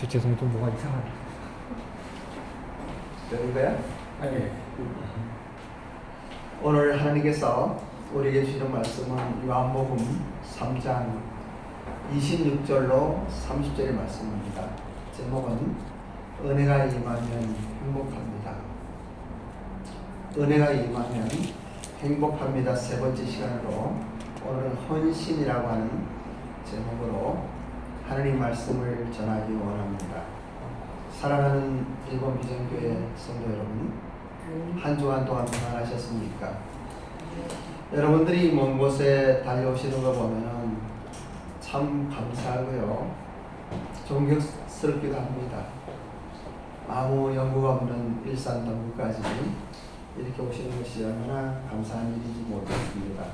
죄송해요. 좀 뭐가 이상하네. 되는 거야? 아니. 오늘 하나님께서 우리에게 주시는 말씀은 요한복음 3장 26절로 30절의 말씀입니다. 제목은 은혜가 임하면 행복합니다. 은혜가 임하면 행복합니다. 세 번째 시간으로 오늘은 헌신이라고 하는 제목으로 하나님 말씀을 전하기 원합니다. 사랑하는 일본 비전교회 성도 여러분, 한 주간 동안 평안하셨습니까? 여러분들이 먼 곳에 달려오시는 거 보면 참 감사하고요, 존경스럽기도 합니다. 아무 연고가 없는 일산 동구까지 이렇게 오시는 것이 얼마나 감사한 일인지 모르겠습니다.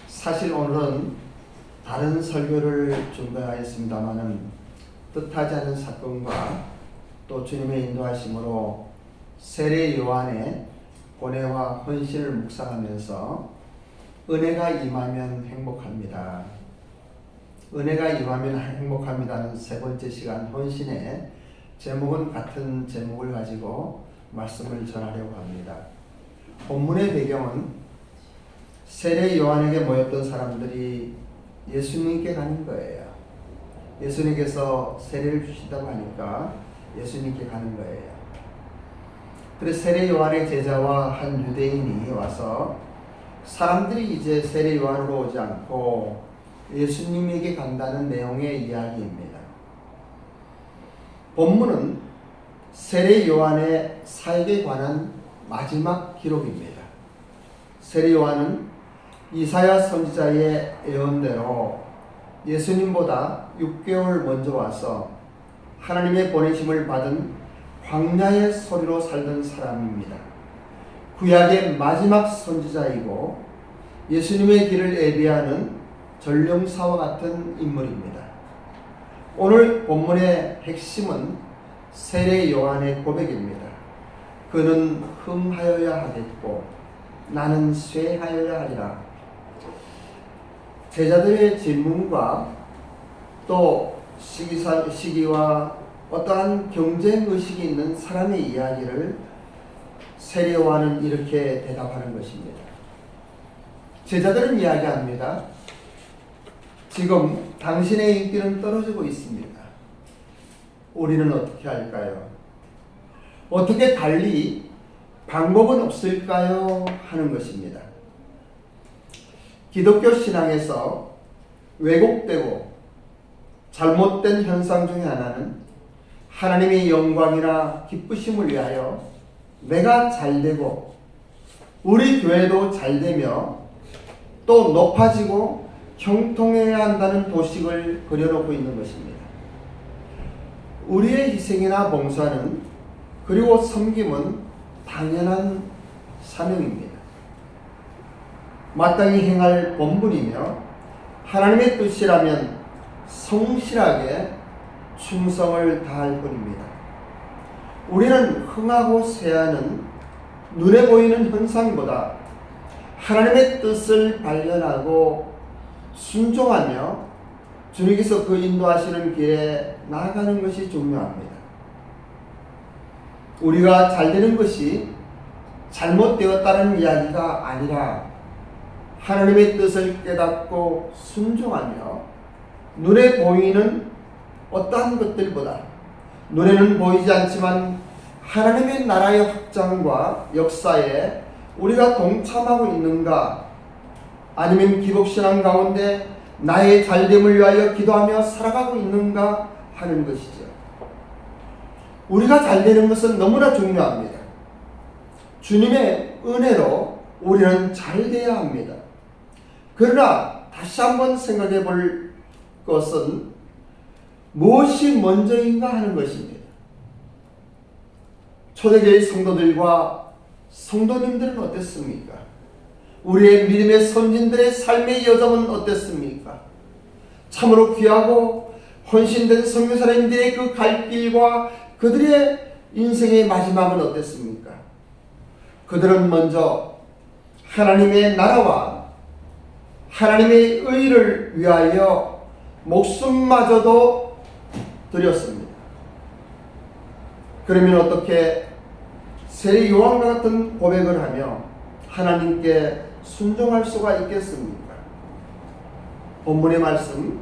사실 오늘은 다른 설교를 준비하였습니다마는 뜻하지 않은 사건과 또 주님의 인도하심으로 세례 요한의 고뇌와 헌신을 묵상하면서 은혜가 임하면 행복합니다. 은혜가 임하면 행복합니다는 세 번째 시간 헌신의 제목은 같은 제목을 가지고 말씀을 전하려고 합니다. 본문의 배경은 세례 요한에게 모였던 사람들이 예수님께 가는 거예요. 예수님께서 세례를 주시다고 하니까 예수님께 가는 거예요. 그래서 세례 요한의 제자와 한 유대인이 와서 사람들이 이제 세례 요한으로 오지 않고 예수님에게 간다는 내용의 이야기입니다. 본문은 세례 요한의 사역에 관한 마지막 기록입니다. 세례 요한은 이사야 선지자의 예언대로 예수님보다 6개월 먼저 와서 하나님의 보내심을 받은 광야의 소리로 살던 사람입니다. 구약의 마지막 선지자이고 예수님의 길을 예비하는 전령사와 같은 인물입니다. 오늘 본문의 핵심은 세례 요한의 고백입니다. 그는 흥하여야 하겠고 나는 쇠하여야 하리라. 제자들의 질문과 또 시기와 어떠한 경쟁의식이 있는 사람의 이야기를 세례 요한은 이렇게 대답하는 것입니다. 제자들은 이야기합니다. 지금 당신의 인기는 떨어지고 있습니다. 우리는 어떻게 할까요? 어떻게 달리 방법은 없을까요? 하는 것입니다. 기독교 신앙에서 왜곡되고 잘못된 현상 중에 하나는 하나님의 영광이나 기쁘심을 위하여 내가 잘되고 우리 교회도 잘되며 또 높아지고 형통해야 한다는 도식을 그려놓고 있는 것입니다. 우리의 희생이나 봉사는 그리고 섬김은 당연한 사명입니다. 마땅히 행할 본분이며 하나님의 뜻이라면 성실하게 충성을 다할 뿐입니다. 우리는 흥하고 쇠하는 눈에 보이는 현상보다 하나님의 뜻을 발견하고 순종하며 주님께서 그 인도하시는 길에 나아가는 것이 중요합니다. 우리가 잘되는 것이 잘못되었다는 이야기가 아니라 하나님의 뜻을 깨닫고 순종하며 눈에 보이는 어떠한 것들보다 눈에는 보이지 않지만 하나님의 나라의 확장과 역사에 우리가 동참하고 있는가, 아니면 기독신앙 가운데 나의 잘됨을 위하여 기도하며 살아가고 있는가 하는 것이죠. 우리가 잘되는 것은 너무나 중요합니다. 주님의 은혜로 우리는 잘돼야 합니다. 그러나 다시 한번 생각해 볼 것은 무엇이 먼저인가 하는 것입니다. 초대교회 성도들과 성도님들은 어땠습니까? 우리의 믿음의 선진들의 삶의 여정은 어땠습니까? 참으로 귀하고 헌신된 선교사님들의 그 갈 길과 그들의 인생의 마지막은 어땠습니까? 그들은 먼저 하나님의 나라와 하나님의 의를 위하여 목숨마저도 드렸습니다. 그러면 어떻게 세례 요한과 같은 고백을 하며 하나님께 순종할 수가 있겠습니까? 본문의 말씀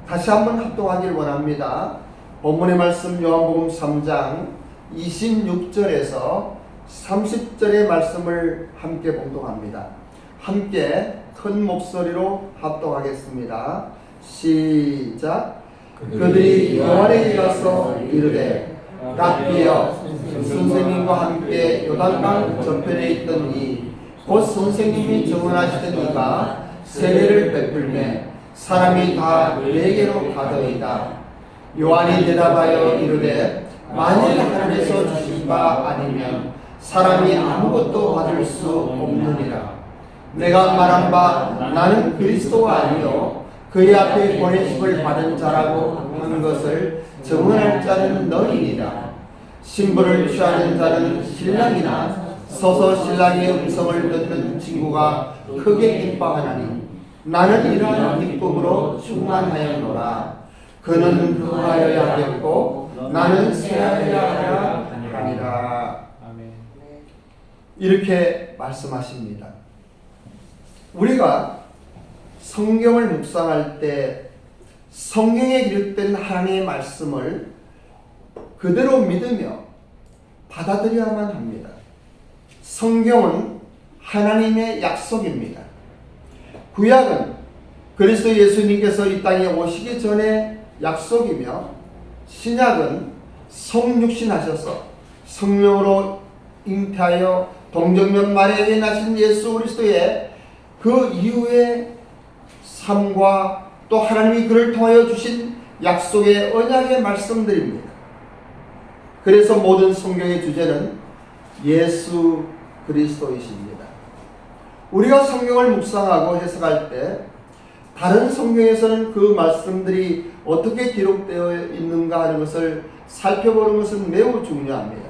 다시 한번 합독하기를 원합니다. 본문의 말씀 요한복음 3장 26절에서 30절의 말씀을 함께 봉독합니다. 함께 큰 목소리로 합독하겠습니다. 시작. 그들이 요한에게 가서 이르되 랍비여, 선생님과 함께 요단강 저편에 있던 이 곧 선생님이 증언하시던 이가 세례를 베풀매 사람이 다 그에게로 가더이다. 요한이 대답하여 이르되 만일 하늘에서 주신 바 아니면 사람이 아무것도 받을 수 없느니라. 내가 말한 바 나는 그리스도가 아니요 그의 앞에 보내심을 받은 자라고 하는 것을 증언할 자는 너희니라. 신부를 취하는 자는 신랑이나 서서 신랑의 음성을 듣는 친구가 크게 기뻐하나니 나는 이러한 기쁨으로 충만하였노라. 그는 그하여야 하겠고 나는 세하여야 하니라. 이렇게 말씀하십니다. 우리가 성경을 묵상할 때 성경에 기록된 하나님의 말씀을 그대로 믿으며 받아들여야만 합니다. 성경은 하나님의 약속입니다. 구약은 그리스도 예수님께서 이 땅에 오시기 전에 약속이며 신약은 성육신하셔서 성령으로 잉태하여 동정면 마리아에게 나신 예수 그리스도의 그 이후의 삶과 또 하나님이 그를 통하여 주신 약속의 언약의 말씀들입니다. 그래서 모든 성경의 주제는 예수 그리스도이십니다. 우리가 성경을 묵상하고 해석할 때 다른 성경에서는 그 말씀들이 어떻게 기록되어 있는가 하는 것을 살펴보는 것은 매우 중요합니다.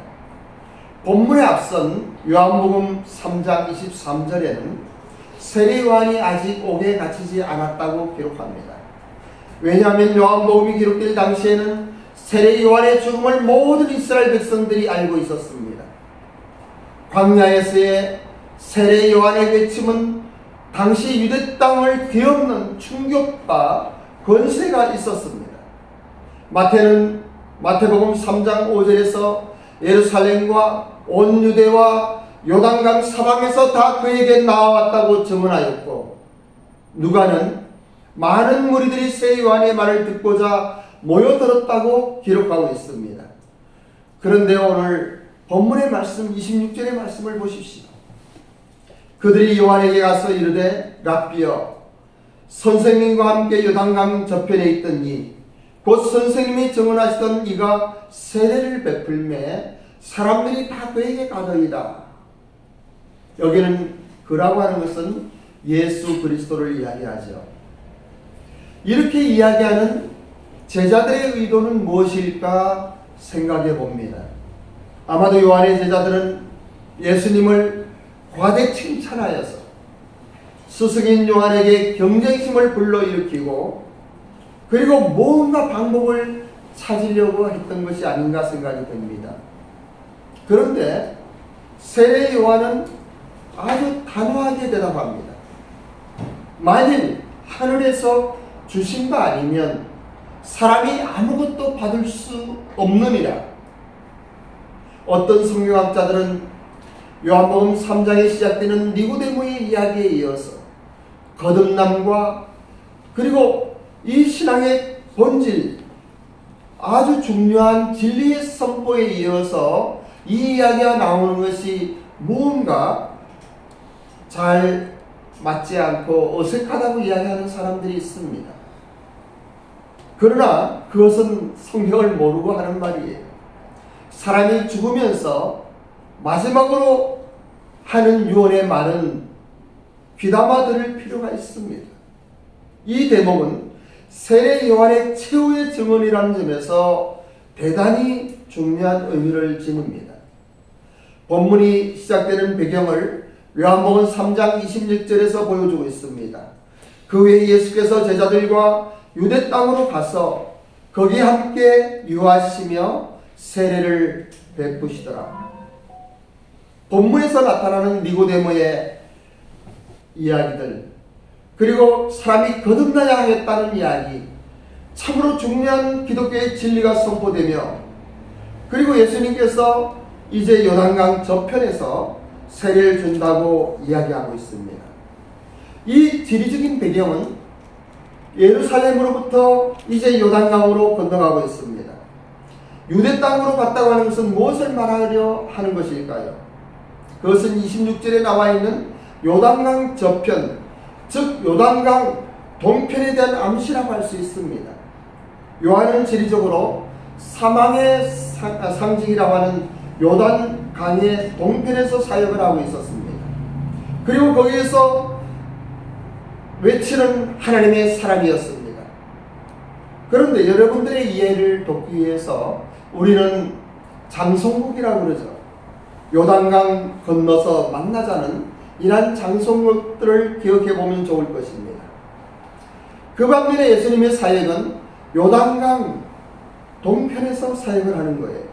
본문에 앞선 요한복음 3장 23절에는 세례 요한이 아직 옥에 갇히지 않았다고 기록합니다. 왜냐하면 요한복음이 기록될 당시에는 세례 요한의 죽음을 모든 이스라엘 백성들이 알고 있었습니다. 광야에서의 세례 요한의 외침은 당시 유대 땅을 뒤엎는 충격과 권세가 있었습니다. 마태복음 3장 5절에서 예루살렘과 온 유대와 요단강 사방에서 다 그에게 나와왔다고 증언하였고, 누가는 많은 무리들이 세 요한의 말을 듣고자 모여들었다고 기록하고 있습니다. 그런데 오늘 본문의 말씀 26절의 말씀을 보십시오. 그들이 요한에게 가서 이르되 랍비여, 선생님과 함께 요단강 저편에 있던 이 곧 선생님이 증언하시던 이가 세례를 베풀매 사람들이 다 그에게 가더이다. 여기는 그라고 하는 것은 예수 그리스도를 이야기하죠. 이렇게 이야기하는 제자들의 의도는 무엇일까 생각해 봅니다. 아마도 요한의 제자들은 예수님을 과대 칭찬하여서 스승인 요한에게 경쟁심을 불러일으키고 그리고 뭔가 방법을 찾으려고 했던 것이 아닌가 생각이 됩니다. 그런데 세례 요한은 아주 단호하게 대답합니다. 만일 하늘에서 주신 바 아니면 사람이 아무것도 받을 수 없느니라. 어떤 성경학자들은 요한복음 3장에 시작되는 니고데모의 이야기에 이어서 거듭남과 그리고 이 신앙의 본질, 아주 중요한 진리의 선포에 이어서 이 이야기가 나오는 것이 무언가 잘 맞지 않고 어색하다고 이야기하는 사람들이 있습니다. 그러나 그것은 성경을 모르고 하는 말이에요. 사람이 죽으면서 마지막으로 하는 유언의 말은 귀담아 들을 필요가 있습니다. 이 대목은 세례 요한의 최후의 증언이라는 점에서 대단히 중요한 의미를 지닙니다. 본문이 시작되는 배경을 요한복음 3장 26절에서 보여주고 있습니다. 그 후에 예수께서 제자들과 유대 땅으로 가서 거기 함께 유하시며 세례를 베푸시더라. 본문에서 나타나는 니고데모의 이야기들, 그리고 사람이 거듭나야 하겠다는 이야기, 참으로 중요한 기독교의 진리가 선포되며, 그리고 예수님께서 이제 요단강 저편에서 세례를 준다고 이야기하고 있습니다. 이 지리적인 배경은 예루살렘으로부터 이제 요단강으로 건너가고 있습니다. 유대 땅으로 갔다고 하는 것은 무엇을 말하려 하는 것일까요? 그것은 26절에 나와 있는 요단강 저편, 즉 요단강 동편에 대한 암시라고 할 수 있습니다. 요한은 지리적으로 사망의 상징이라고 하는 요단강의 동편에서 사역을 하고 있었습니다. 그리고 거기에서 외치는 하나님의 사람이었습니다. 그런데 여러분들의 이해를 돕기 위해서 우리는 장송국이라고 그러죠. 요단강 건너서 만나자는 이러한 장송국들을 기억해 보면 좋을 것입니다. 그 반면에 예수님의 사역은 요단강 동편에서 사역을 하는 거예요.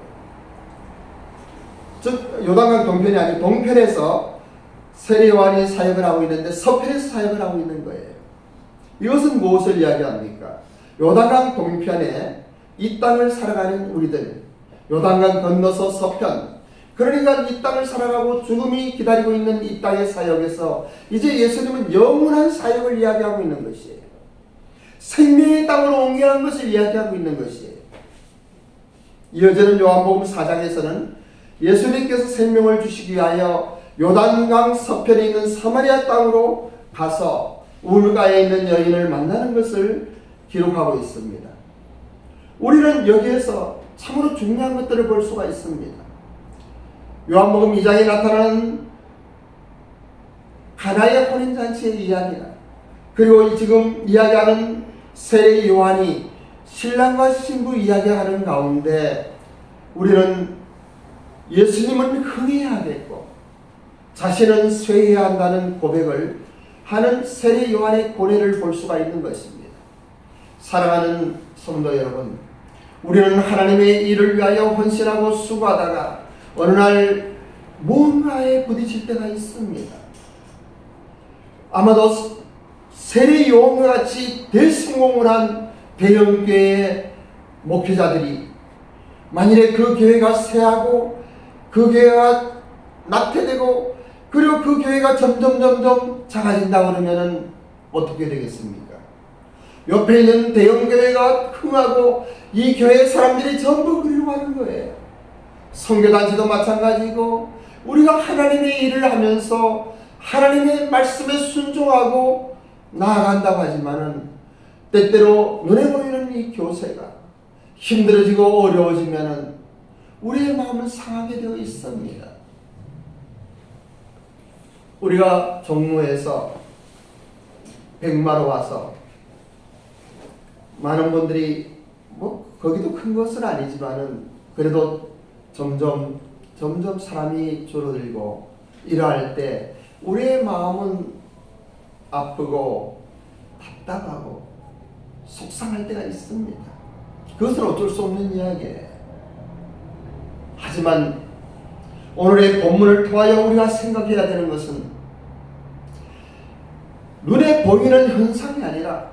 즉 요단강 동편이 아니고 동편에서 세례 요한이 사역을 하고 있는데 서편에서 사역을 하고 있는 거예요. 이것은 무엇을 이야기합니까? 요단강 동편에 이 땅을 살아가는 우리들, 요단강 건너서 서편, 그러니까 이 땅을 살아가고 죽음이 기다리고 있는 이 땅의 사역에서 이제 예수님은 영원한 사역을 이야기하고 있는 것이에요. 생명의 땅으로 옮겨간 것을 이야기하고 있는 것이에요. 이어지는 요한복음 4장에서는 예수님께서 생명을 주시기 위하여 요단강 서편에 있는 사마리아 땅으로 가서 우물가에 있는 여인을 만나는 것을 기록하고 있습니다. 우리는 여기에서 참으로 중요한 것들을 볼 수가 있습니다. 요한복음 2장에 나타나는 가나의 혼인잔치의 이야기나, 그리고 지금 이야기하는 세례 요한이 신랑과 신부 이야기하는 가운데 우리는 예수님은 흥해야겠고 자신은 쇠해야 한다는 고백을 하는 세례 요한의 고뇌를 볼 수가 있는 것입니다. 사랑하는 성도 여러분, 우리는 하나님의 일을 위하여 헌신하고 수고하다가 어느 날 무언가에 부딪힐 때가 있습니다. 아마도 세례 요한과 같이 대성공을 한 대형교회의 목회자들이 만일에 그 교회가 쇠하고 그 교회가 낙태되고 그리고 그 교회가 점점 작아진다 그러면은 어떻게 되겠습니까? 옆에 있는 대형교회가 흥하고 이 교회 사람들이 전부 그리로 가는 거예요. 선교단체도 마찬가지고 우리가 하나님의 일을 하면서 하나님의 말씀에 순종하고 나아간다고 하지만은 때때로 눈에 보이는 이 교세가 힘들어지고 어려워지면은 우리의 마음은 상하게 되어 있습니다. 우리가 종로에서 백마로 와서 많은 분들이 거기도 큰 것은 아니지만은 그래도 점점 사람이 줄어들고 이러할 때 우리의 마음은 아프고 답답하고 속상할 때가 있습니다. 그것은 어쩔 수 없는 이야기예요. 하지만 오늘의 본문을 통하여 우리가 생각해야 되는 것은 눈에 보이는 현상이 아니라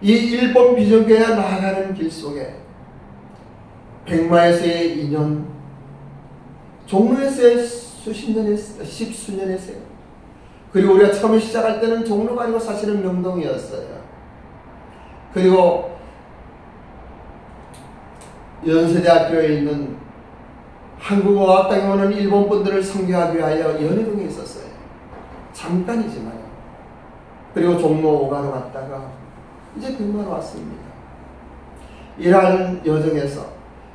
이 일본 비전교회가 나아가는 길 속에 백마에서의 인연, 종로에서의 십수년의 세월, 그리고 우리가 처음에 시작할 때는 종로가 아니고 사실은 명동이었어요. 그리고 연세대학교에 있는 한국어학당에 오는 일본 분들을 선교하기 위하여 연희동에 있었어요. 잠깐이지만. 그리고 종로 5가로 갔다가 이제 백마로 왔습니다. 이러한 여정에서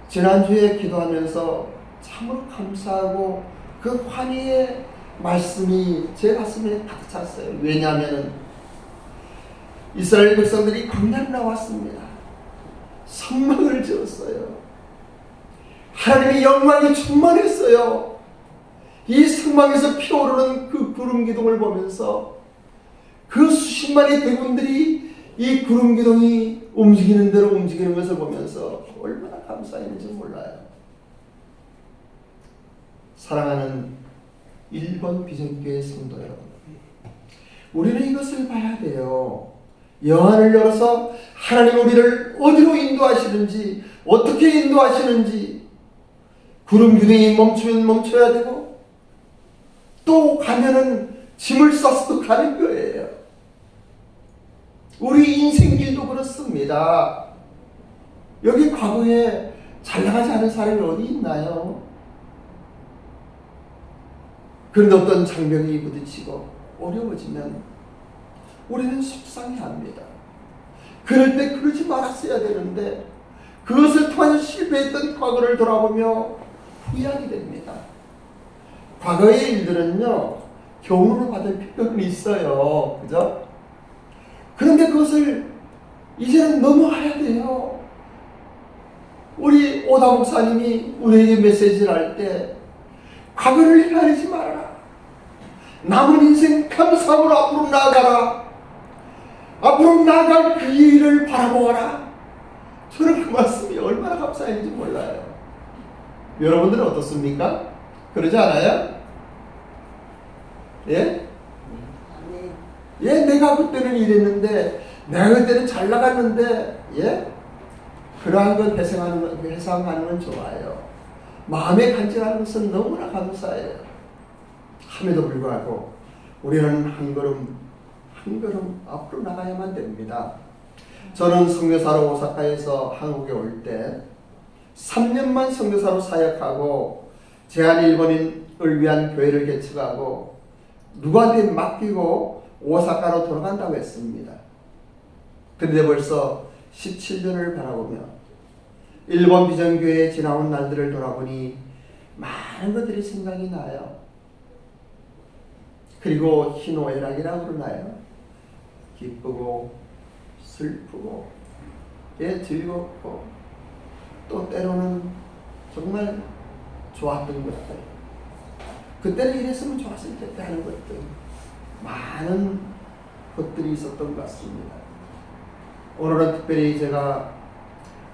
지난주에 기도하면서 참으로 감사하고 그 환희의 말씀이 제 가슴에 가득 찼어요. 왜냐하면 이스라엘 백성들이 광야로 나왔습니다. 성막을 지었어요. 하나님의 영광이 충만했어요. 이 성막에서 피어오르는 그 구름 기둥을 보면서 그 수십만의 대군들이 이 구름 기둥이 움직이는 대로 움직이는 것을 보면서 얼마나 감사했는지 몰라요. 사랑하는 1번 비전교회 성도 여러분, 우리는 이것을 봐야 돼요. 영안을 열어서 하나님 우리를 어디로 인도하시는지, 어떻게 인도하시는지, 구름 기둥이 멈추면 멈춰야 되고 또 가면은 짐을 싸서 가는 거예요. 우리 인생길도 그렇습니다. 여기 과거에 잘 나가지 않은 사람이 어디 있나요? 그런데 어떤 장벽이 부딪히고 어려워지면 우리는 속상해합니다. 그럴 때 그러지 말았어야 되는데 그것을 통해서 실패했던 과거를 돌아보며 후회하게 됩니다. 과거의 일들은요, 교훈을 받을 필요는 있어요. 그죠? 그런데 그것을 이제는 넘어가야 돼요. 우리 오다 목사님이 우리에게 메시지를 할 때 과거를 헤아리지 말아라. 남은 인생 감사함으로 앞으로 나아가라. 앞으로 나아갈 그 일을 바라보아라. 저는 그 말씀이 얼마나 감사했는지 몰라요. 여러분들은 어떻습니까? 그러지 않아요? 예? 예, 내가 그때는 이랬는데, 내가 그때는 잘 나갔는데, 예? 그러한 걸 회상하는 건 좋아요. 마음에 간직하는 것은 너무나 감사해요. 함에도 불구하고 우리는 한 걸음 한 걸음 앞으로 나가야만 됩니다. 저는 선교사로 오사카에서 한국에 올 때 3년만 선교사로 사역하고 제한 일본인을 위한 교회를 개척하고 누구한테 맡기고 오사카로 돌아간다고 했습니다. 그런데 벌써 17년을 바라보며 일본 비전교회에 지나온 날들을 돌아보니 많은 것들이 생각이 나요. 그리고 희노애락이라고 그러나요? 기쁘고 슬프고 즐겁고 또 때로는 정말 좋았던 것들, 그때는 이랬으면 좋았을 텐데 하는 것들, 많은 것들이 있었던 것 같습니다. 오늘은 특별히 제가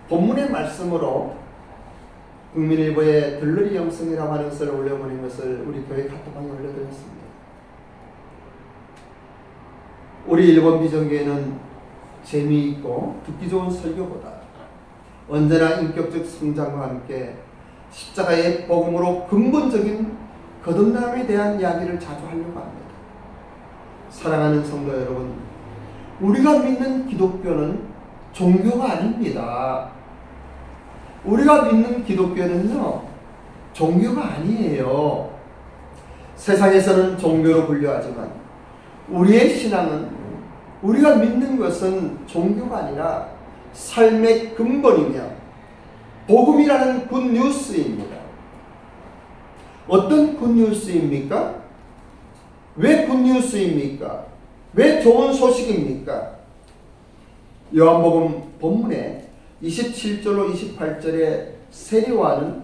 본문의 말씀으로 국민일보의 들러리 영성이라고 하는 것을 올려보낸 것을 우리 교회 카톡방에 올려드렸습니다. 우리 일본 비전교회는 재미있고 듣기 좋은 설교보다 언제나 인격적 성장과 함께 십자가의 복음으로 근본적인 거듭남에 대한 이야기를 자주 하려고 합니다. 사랑하는 성도 여러분, 우리가 믿는 기독교는 종교가 아닙니다. 우리가 믿는 기독교는요, 종교가 아니에요. 세상에서는 종교로 분류하지만 우리의 신앙은, 우리가 믿는 것은 종교가 아니라 삶의 근본이며 복음이라는 굿뉴스입니다. 어떤 굿뉴스입니까? 왜 굿뉴스입니까? 왜 좋은 소식입니까? 요한복음 본문에 27절로 28절의 세리와는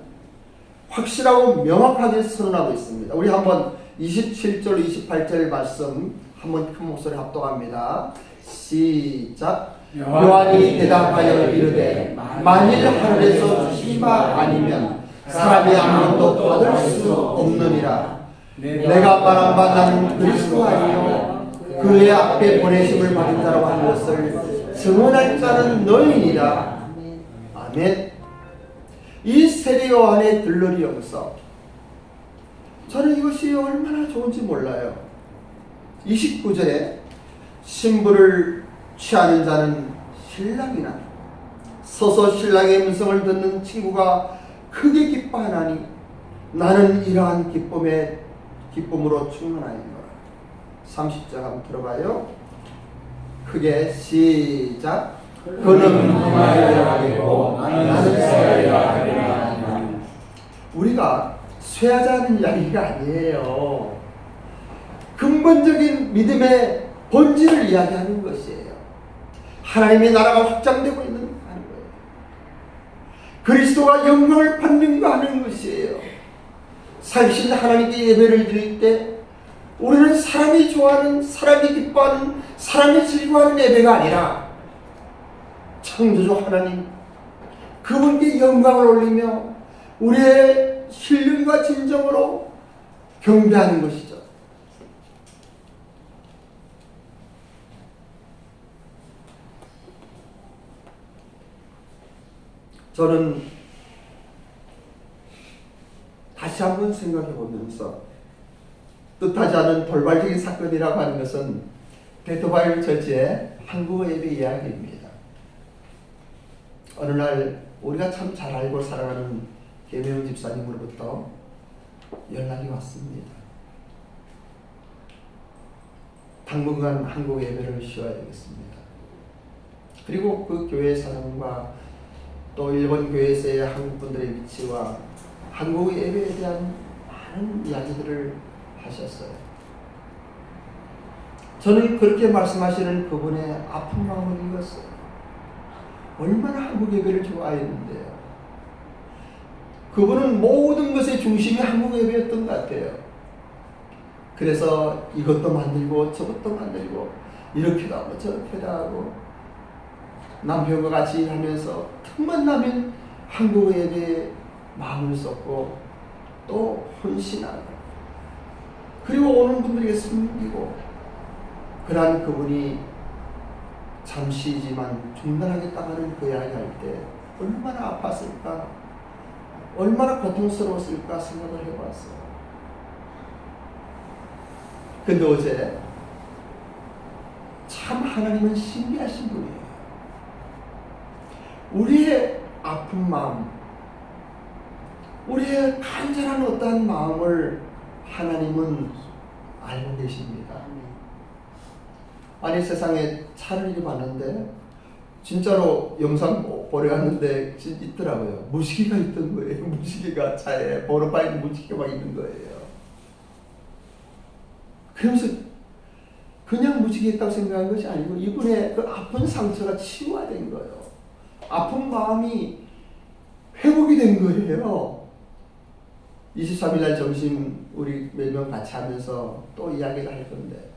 확실하고 명확하게 선언하고 있습니다. 우리 한번 27절 28절 말씀 한번 큰 목소리 합독합니다. 시작. 요한이 대답하여 이르되 만일 하늘에서 주신 바 아니면 사람이 아무것도 받을 수 없느니라. 내가 말한 바 나는 그리스도 아니요 그의 앞에 보내심을 받은 자라고 하는 것을 증언할 자는 너희니라. 아멘. 이 세례 요한의 들러리 영서, 저는 이것이 얼마나 좋은지 몰라요. 29절에 신부를 취하는 자는 신랑이나 서서 신랑의 음성을 듣는 친구가 크게 기뻐하나니 나는 이러한 기쁨으로 충만하였노라. 30절 한번 들어봐요. 크게 시작. 그는 흥하여야 하겠고 나는 쇠하여야 하리라. 우리가 쇠하자는 이야기가 아니에요. 근본적인 믿음의 본질을 이야기하는 것이에요. 하나님의 나라가 확장되고 있는 거 하는 거예요. 그리스도가 영광을 받는 거 하는 것이에요. 살신 하나님께 예배를 드릴 때 우리는 사람이 좋아하는, 사람이 기뻐하는, 사람이 즐거워하는 예배가 아니라 창조주 하나님, 그분께 영광을 올리며 우리의 신령과 진정으로 경배하는 것이죠. 저는 다시 한번 생각해 보면서 뜻하지 않은 돌발적인 사건이라고 하는 것은 베토바일 처치의 한국어 예배 이야기입니다. 어느 날 우리가 참 잘 알고 사랑하는 계명 집사님으로부터 연락이 왔습니다. 당분간 한국 예배를 쉬어야 되겠습니다. 그리고 그 교회 사람과 또 일본 교회에서의 한국 분들의 위치와 한국 예배에 대한 많은 이야기들을 하셨어요. 저는 그렇게 말씀하시는 그분의 아픈 마음을 읽었어요. 얼마나 한국 예배를 좋아했는데요. 그분은 모든 것의 중심이 한국 예배였던 것 같아요. 그래서 이것도 만들고 저것도 만들고 이렇게도 하고 저렇게도 하고 남편과 같이 하면서 틈만 나면 한국 예배에 마음을 쏟고 또 헌신하고 그리고 오는 분들에게 섬기고 그러한 그분이 잠시지만 중단하게 당하는 그 이야기 할 때 얼마나 아팠을까, 얼마나 고통스러웠을까 생각을 해봤어요. 근데 어제 참 하나님은 신기하신 분이에요. 우리의 아픈 마음, 우리의 간절한 어떠한 마음을 하나님은 알고 계십니다. 아니 세상에 차를 이리 봤는데 진짜로 영상 보러 갔는데 있더라고요. 무지개가 있던 거예요. 무지개가 차에 번호판에 무지개가 막 있는 거예요. 그러면서 그냥 무지개 있다고 생각한 것이 아니고 이분의 그 아픈 상처가 치유화된 거예요. 아픈 마음이 회복이 된 거예요. 23일 날 점심 우리 몇 명 같이 하면서 또 이야기를 할 건데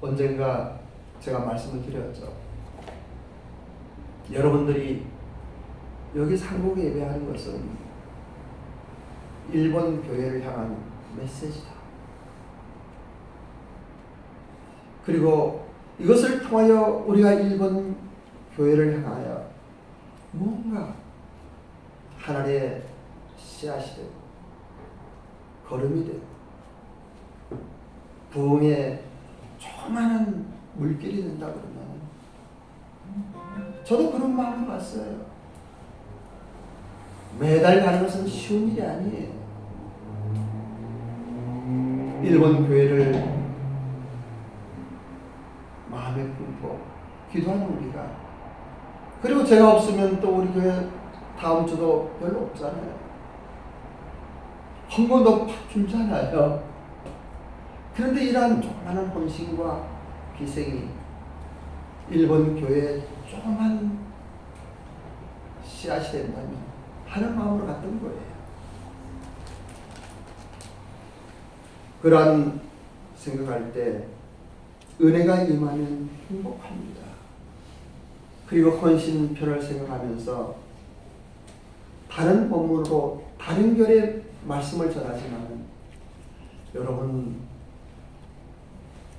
언젠가 제가 말씀을 드렸죠. 여러분들이 여기서 한국에 예배하는 것은 일본 교회를 향한 메시지다. 그리고 이것을 통하여 우리가 일본 교회를 향하여 뭔가 하나님의 씨앗이 되고 걸음이 되고 부흥의 조그마한 물길이 된다 그러면 저도 그런 마음을 봤어요. 매달 가는 것은 쉬운 일이 아니에요. 일본 교회를 마음에 품고 기도하는 우리가 그리고 제가 없으면 또 우리 교회 다음 주도 별로 없잖아요. 한 번도 팍 줄잖아요. 그런데 이러한 조그마한 헌신과 희생이 일본 교회에 조그만 씨앗이 된다면 하는 마음으로 갔던 거예요. 그러한 생각할 때 은혜가 임하면 행복합니다. 그리고 헌신편을 생각하면서 다른 본문으로 다른 결의 말씀을 전하지만 여러분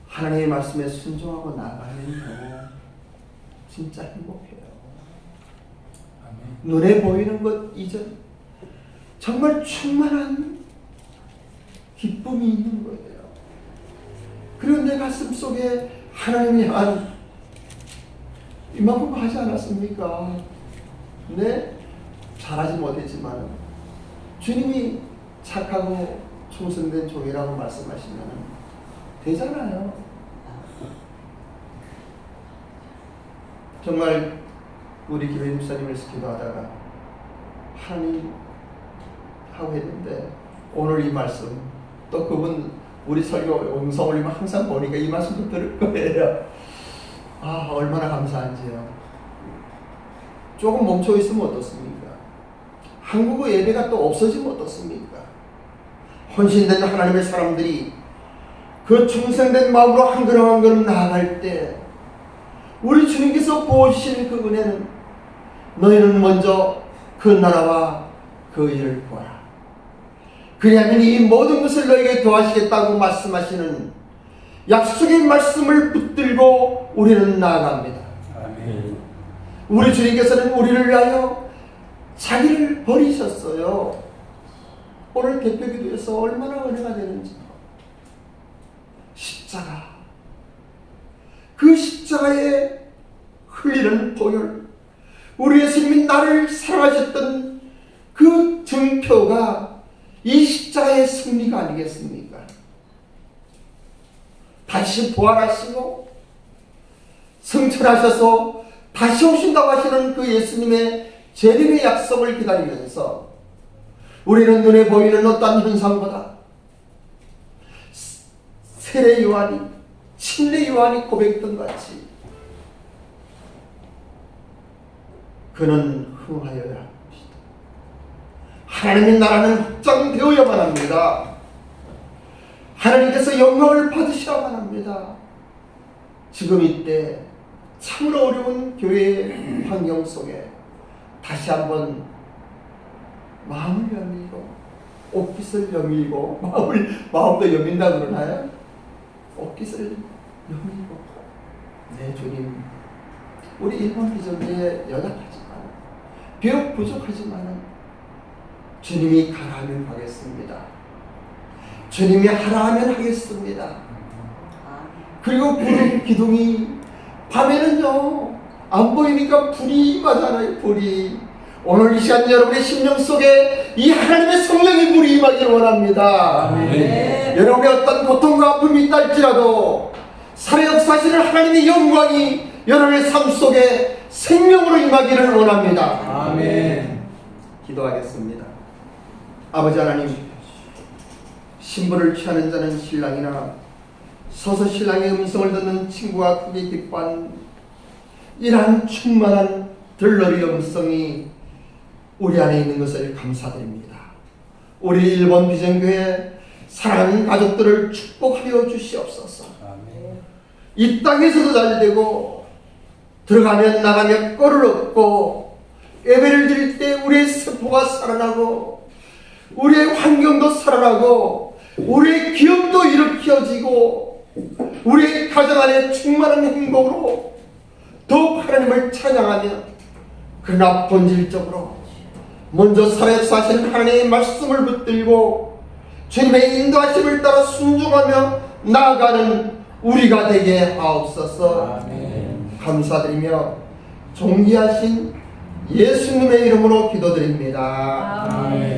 하나님의 말씀에 순종하고 나가면 진짜 행복해요. 눈에 보이는 것 이전 정말 충만한 기쁨이 있는 거예요. 그리고 내 가슴 속에 하나님이 한 이만큼 하지 않았습니까? 네? 잘하지 못했지만 주님이 착하고 충성된 종이라고 말씀하시면 되잖아요. 정말 우리 김혜림 목사님을 기도하다가 하나님 하고 했는데 오늘 이 말씀 또 그분 우리 설교 영상 올리면 항상 보니까 이 말씀도 들을 거예요. 아 얼마나 감사한지요. 조금 멈춰 있으면 어떻습니까? 한국어 예배가 또 없어지면 어떻습니까? 헌신된 하나님의 사람들이 그 충성된 마음으로 한 걸음 한 걸음 나아갈 때 우리 주님께서 부어주신 그 은혜는 너희는 먼저 그 나라와 그 일을 구하라. 그리하면 이 모든 것을 너에게 더하시겠다고 말씀하시는 약속의 말씀을 붙들고 우리는 나아갑니다. 아멘. 우리 주님께서는 우리를 위하여 자기를 버리셨어요. 오늘 대표기도에서 얼마나 은혜가 되는지. 십자가, 그 십자가에 흘리는 보혈, 우리 예수님이 나를 사랑하셨던 그 증표가 이 십자가의 승리가 아니겠습니까? 다시 부활하시고 승천하셔서 다시 오신다고 하시는 그 예수님의 재림의 약속을 기다리면서 우리는 눈에 보이는 어떠한 현상보다 세례 요한이, 침례 요한이 고백했던 같이 그는 흥하여야 합니다. 하나님의 나라는 확장되어야만 합니다. 하나님께서 영광을 받으셔야만 합니다. 지금 이때 참으로 어려운 교회의 환경 속에 다시 한번 마음을 여밀고 옷깃을 여밀고 마음도 여민다 그러나요? 옷깃을 여밀고 네 주님, 우리 일본 비전에 연약하지만 비록 부족하지만 주님이 가라 하면 가겠습니다. 주님이 하라 하면 하겠습니다. 그리고 구름 기둥이 밤에는요 안 보이니까 불이 임하잖아요. 불이. 오늘 이 시간 여러분의 심령 속에 이 하나님의 성령의 불이 임하기를 원합니다. 아멘. 여러분의 어떤 고통과 아픔이 있다 할지라도 살아 역사하시는 하나님의 영광이 여러분의 삶 속에 생명으로 임하기를 원합니다. 아멘. 기도하겠습니다. 아버지 하나님, 신부를 취하는 자는 신랑이나 서서 신랑의 음성을 듣는 친구가 크게 기뻐한 이러한 충만한 들러리 음성이 우리 안에 있는 것을 감사드립니다. 우리 일본 비전교회 사랑하는 가족들을 축복하여 주시옵소서. 아멘. 이 땅에서도 잘되고 들어가면 나가면 꼴을 얻고 예배를 드릴 때 우리의 세포가 살아나고 우리의 환경도 살아나고 우리의 기업도 일으켜지고 우리의 가정 안에 충만한 행복으로 더욱 하나님을 찬양하며, 그러나 본질적으로 먼저 살아 역사하신 하나님의 말씀을 붙들고 주님의 인도하심을 따라 순종하며 나아가는 우리가 되게 하옵소서. 아멘. 감사드리며 존귀하신 예수님의 이름으로 기도드립니다. 아멘.